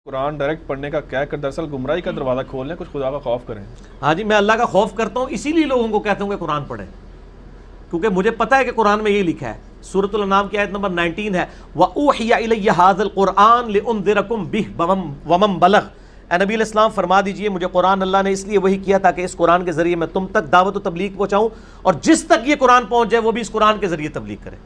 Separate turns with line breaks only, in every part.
قرآن direct پڑھنے کا کیا کر دراصل گمراہی کا دروازہ کھول لیں، کچھ خدا کا خوف کریں۔
ہاں جی، میں اللہ کا خوف کرتا ہوں، اسی لیے لوگوں کو کہتا ہوں کہ قرآن پڑھیں، کیونکہ مجھے پتہ ہے کہ قرآن میں یہی لکھا ہے۔ سورۃ الانعام کی آیت نمبر 19 ہے، وَأُوحِيَ إِلَيَّ هَٰذَا الْقُرْآنُ لِأُنذِرَكُم بِهِ وَمَن بَلَغَ۔ اے نبی علیہ السلام فرما دیجئے مجھے قرآن اللہ نے اس لیے وحی کیا تاکہ اس قرآن کے ذریعے میں تم تک دعوت و تبلیغ پہنچاؤں، اور جس تک یہ قرآن پہنچ جائے وہ بھی اس قرآن کے ذریعے تبلیغ کرے۔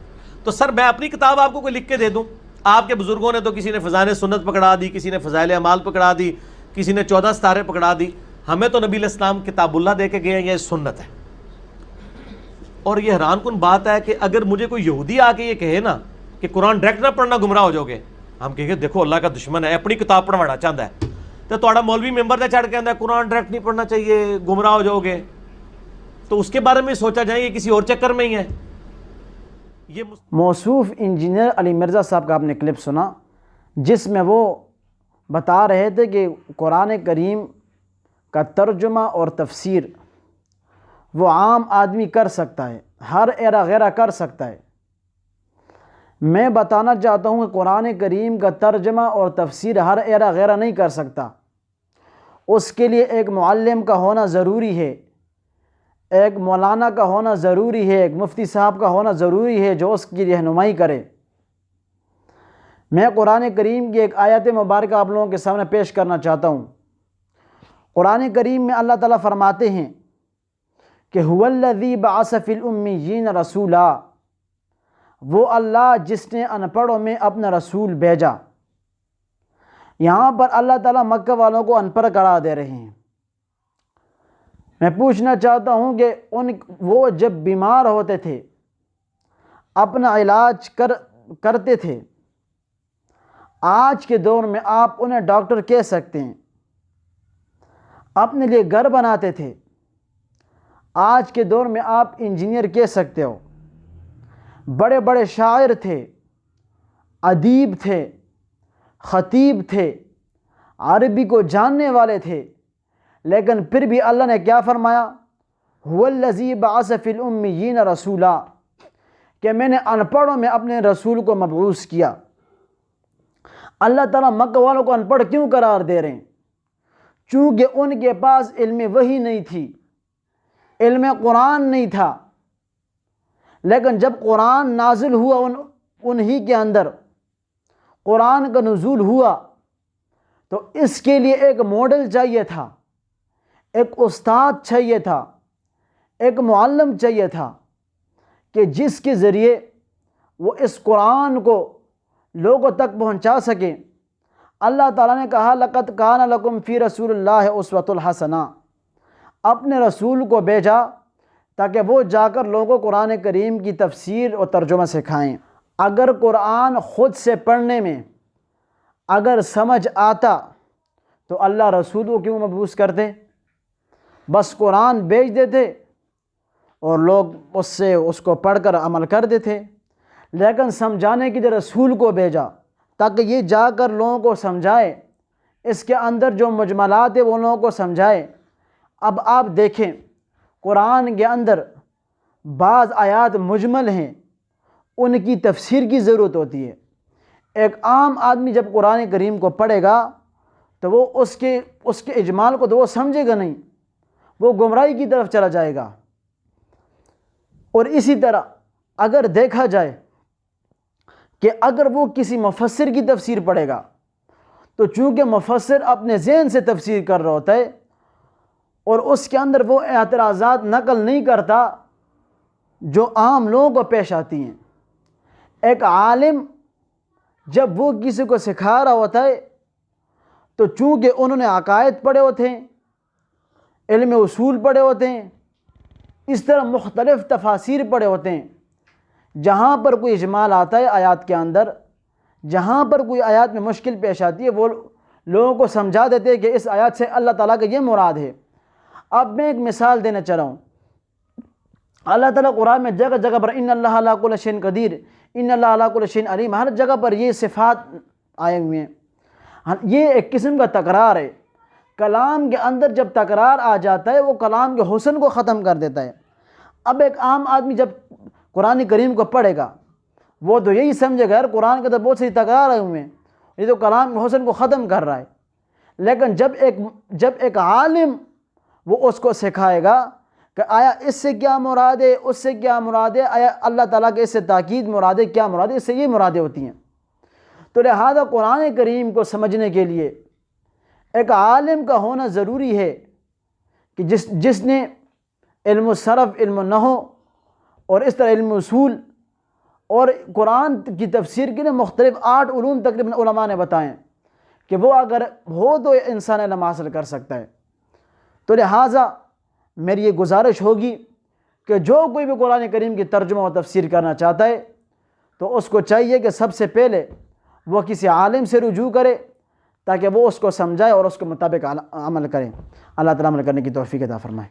تو سر میں اپنی کتاب آپ کو کوئی لکھ کے دے دوں، آپ کے بزرگوں نے تو کسی نے فضائل سنت پکڑا دی، کسی نے فضائل اعمال پکڑا دی، کسی نے 14 ستارے پکڑا دی، ہمیں تو نبی علیہ السلام کتاب اللہ دے کے گئے ہیں، یہ سنت ہے۔ اور یہ حیران کن بات ہے کہ اگر مجھے کوئی یہودی آ کے یہ کہے نا کہ قرآن ڈائریکٹ نہ پڑھنا گمراہ ہو جاؤ گے، ہم کہیں گے دیکھو اللہ کا دشمن ہے، اپنی کتاب پڑھوانا چاہتا ہے، تو تھوڑا مولوی ممبر سے چڑھ کے آتا ہے قرآن ڈائریکٹ نہیں پڑھنا چاہیے، گمراہ ہو جاؤ گے، تو اس کے بارے میں سوچا جائے یہ کسی اور چکر میں ہی ہے۔ یہ
موصوف انجینئر علی مرزا صاحب کا آپ نے کلپ سنا، جس میں وہ بتا رہے تھے کہ قرآن کریم کا ترجمہ اور تفسیر وہ عام آدمی کر سکتا ہے، ہر ایرا غیرہ کر سکتا ہے۔ میں بتانا چاہتا ہوں کہ قرآن کریم کا ترجمہ اور تفسیر ہر ایرا غیرہ نہیں کر سکتا، اس کے لیے ایک معلم کا ہونا ضروری ہے، ایک مولانا کا ہونا ضروری ہے، ایک مفتی صاحب کا ہونا ضروری ہے جو اس کی رہنمائی کرے۔ میں قرآن کریم کی ایک آیت مبارکہ آپ لوگوں کے سامنے پیش کرنا چاہتا ہوں۔ قرآن کریم میں اللہ تعالیٰ فرماتے ہیں کہ هو الذی بعث فی الامیین رسولا، وہ اللہ جس نے ان پڑھوں میں اپنا رسول بھیجا۔ یہاں پر اللہ تعالیٰ مکہ والوں کو ان پڑھ قرار دے رہے ہیں۔ میں پوچھنا چاہتا ہوں کہ وہ جب بیمار ہوتے تھے اپنا علاج کرتے تھے، آج کے دور میں آپ انہیں ڈاکٹر کہہ سکتے ہیں، اپنے لیے گھر بناتے تھے، آج کے دور میں آپ انجینئر کہہ سکتے ہو، بڑے بڑے شاعر تھے، ادیب تھے، خطیب تھے، عربی کو جاننے والے تھے، لیکن پھر بھی اللہ نے کیا فرمایا؟ هو الذی بعث فی الامیین رسولا، کہ میں نے ان پڑھوں میں اپنے رسول کو مبعوث کیا۔ اللہ تعالیٰ مکہ والوں کو ان پڑھ کیوں قرار دے رہے ہیں؟ چونکہ ان کے پاس علم وحی نہیں تھی، علم قرآن نہیں تھا، لیکن جب قرآن نازل ہوا انہی کے اندر، قرآن کا نزول ہوا، تو اس کے لیے ایک ماڈل چاہیے تھا، ایک استاد چاہیے تھا، ایک معلم چاہیے تھا کہ جس کے ذریعے وہ اس قرآن کو لوگوں تک پہنچا سکیں۔ اللہ تعالیٰ نے کہا لَقَدْ كَانَ لَكُمْ فِي رَسُولِ اللَّهِ أُسْوَةٌ حَسَنَةٌ، اپنے رسول کو بھیجا تاکہ وہ جا کر لوگوں کو قرآن کریم کی تفسیر اور ترجمہ سکھائیں۔ اگر قرآن خود سے پڑھنے میں اگر سمجھ آتا تو اللہ رسول کو کیوں مبعوث کرتے؟ بس قرآن بھیج دیتے اور لوگ اس کو پڑھ کر عمل کر دیتے، لیکن سمجھانے کے لیے رسول کو بھیجا تاکہ یہ جا کر لوگوں کو سمجھائے، اس کے اندر جو مجملات ہیں وہ لوگوں کو سمجھائے۔ اب آپ دیکھیں قرآن کے اندر بعض آیات مجمل ہیں، ان کی تفسیر کی ضرورت ہوتی ہے۔ ایک عام آدمی جب قرآن کریم کو پڑھے گا تو وہ اس کے اجمال کو تو وہ سمجھے گا نہیں، وہ گمراہی کی طرف چلا جائے گا۔ اور اسی طرح اگر دیکھا جائے کہ اگر وہ کسی مفسر کی تفسیر پڑھے گا تو چونکہ مفسر اپنے ذہن سے تفسیر کر رہا ہوتا ہے اور اس کے اندر وہ اعتراضات نقل نہیں کرتا جو عام لوگوں کو پیش آتی ہیں۔ ایک عالم جب وہ کسی کو سکھا رہا ہوتا ہے تو چونکہ انہوں نے عقائد پڑھے ہوتے ہیں، علم اصول پڑھے ہوتے ہیں، اس طرح مختلف تفاسیر پڑھے ہوتے ہیں، جہاں پر کوئی اجمال آتا ہے آیات کے اندر، جہاں پر کوئی آیات میں مشکل پیش آتی ہے وہ لوگوں کو سمجھا دیتے ہیں کہ اس آیات سے اللہ تعالیٰ کا یہ مراد ہے۔ اب میں ایک مثال دینا چاہ رہا ہوں۔ اللہ تعالیٰ قرآن میں جگہ جگہ پر ان اللہ علی کل شیء قدیر، ان اللہ علی کل شیء علیم، ہر جگہ پر یہ صفات آئے ہوئے ہیں۔ یہ ایک قسم کا تکرار ہے۔ کلام کے اندر جب تکرار آ جاتا ہے وہ کلام کے حسن کو ختم کر دیتا ہے۔ اب ایک عام آدمی جب قرآن کریم کو پڑھے گا وہ تو یہی سمجھے گا یار قرآن کے اندر بہت سی تکرار آئے ہوئے ہیں، یہ تو کلام حسن کو ختم کر رہا ہے، لیکن جب ایک عالم وہ اس کو سکھائے گا کہ آیا اس سے کیا مراد ہے، اس سے کیا مراد ہے، آیا اللہ تعالیٰ کے اس سے تاکید مراد ہے، کیا مراد ہے، اس سے یہ مرادیں ہوتی ہیں۔ تو لہذا قرآن کریم کو سمجھنے کے لیے ایک عالم کا ہونا ضروری ہے کہ جس نے علم الصرف، علم النحو اور اس طرح علم اصول اور قرآن کی تفسیر کے لیے مختلف 8 علوم تقریباً علماء نے بتائیں کہ وہ اگر ہو تو انسان علم حاصل کر سکتا ہے۔ تو لہٰذا میری یہ گزارش ہوگی کہ جو کوئی بھی قرآن کریم کی ترجمہ و تفسیر کرنا چاہتا ہے تو اس کو چاہیے کہ سب سے پہلے وہ کسی عالم سے رجوع کرے تاکہ وہ اس کو سمجھائے اور اس کے مطابق عمل کریں۔ اللہ تعالیٰ عمل کرنے کی توفیق عطا فرمائے۔